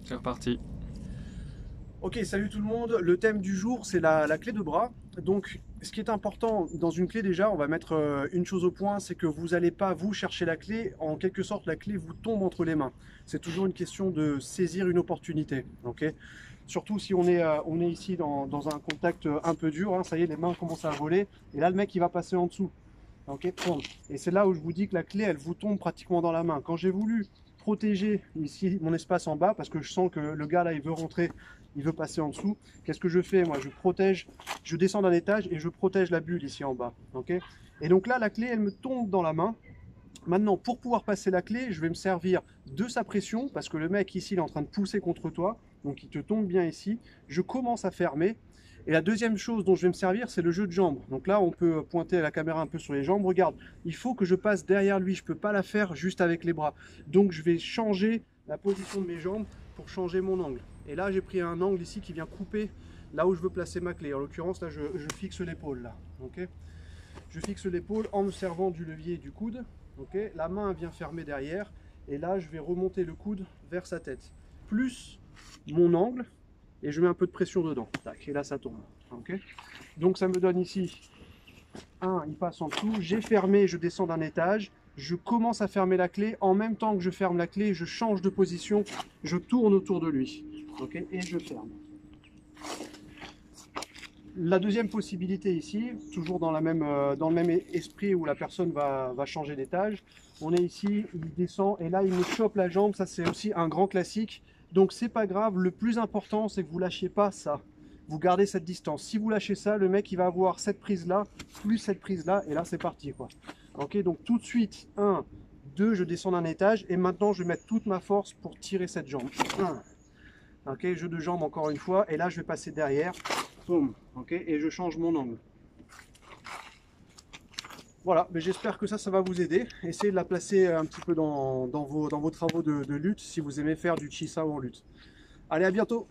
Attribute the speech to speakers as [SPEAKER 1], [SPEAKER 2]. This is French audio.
[SPEAKER 1] C'est reparti.
[SPEAKER 2] Ok, salut tout le monde. Le thème du jour, c'est la clé de bras. Donc, ce qui est important dans une clé, déjà, on va mettre une chose au point, c'est que vous n'allez pas vous chercher la clé. En quelque sorte, la clé vous tombe entre les mains. C'est toujours une question de saisir une opportunité. Ok. Surtout si on est ici dans un contact un peu dur, hein, ça y est, les mains commencent à voler. Et là, le mec, il va passer en dessous. Ok. Et c'est là où je vous dis que la clé, elle vous tombe pratiquement dans la main. Quand j'ai voulu protéger ici mon espace en bas, parce que je sens que le gars là, il veut rentrer, il veut passer en dessous. Qu'est-ce que je fais? Moi, je protège, je descends d'un étage et je protège la bulle ici en bas. Ok. Et donc là, la clé, elle me tombe dans la main. Maintenant, pour pouvoir passer la clé, je vais me servir de sa pression, parce que le mec ici, il est en train de pousser contre toi, donc il te tombe bien ici. Je commence à fermer. Et la deuxième chose dont je vais me servir, c'est le jeu de jambes. Donc là, on peut pointer la caméra un peu sur les jambes. Regarde, il faut que je passe derrière lui. Je ne peux pas la faire juste avec les bras. Donc je vais changer la position de mes jambes pour changer mon angle. Et là, j'ai pris un angle ici qui vient couper là où je veux placer ma clé. En l'occurrence, là, je fixe l'épaule. Là, okay. Je fixe l'épaule en me servant du levier et du coude. Okay. La main vient fermer derrière. Et là, je vais remonter le coude vers sa tête. Plus mon angle. Et je mets un peu de pression dedans. Tac, et là, ça tourne. Okay. Donc, ça me donne ici il passe en dessous. J'ai fermé, je descends d'un étage. Je commence à fermer la clé. En même temps que je ferme la clé, je change de position. Je tourne autour de lui. Okay, et je ferme. La deuxième possibilité ici, toujours dans le même esprit où la personne va changer d'étage, on est ici, il descend et là il me chope la jambe, ça c'est aussi un grand classique. Donc c'est pas grave, le plus important c'est que vous lâchez pas ça. Vous gardez cette distance. Si vous lâchez ça, le mec il va avoir cette prise là, plus cette prise là, et là c'est parti quoi. Ok, donc tout de suite, 1, 2, je descends d'un étage et maintenant je vais mettre toute ma force pour tirer cette jambe. 1, ok, jeu de jambes encore une fois, et là je vais passer derrière. Boum, ok, et je change mon angle. Voilà, mais j'espère que ça va vous aider. Essayez de la placer un petit peu dans vos travaux de lutte si vous aimez faire du chi-sa en lutte. Allez, à bientôt!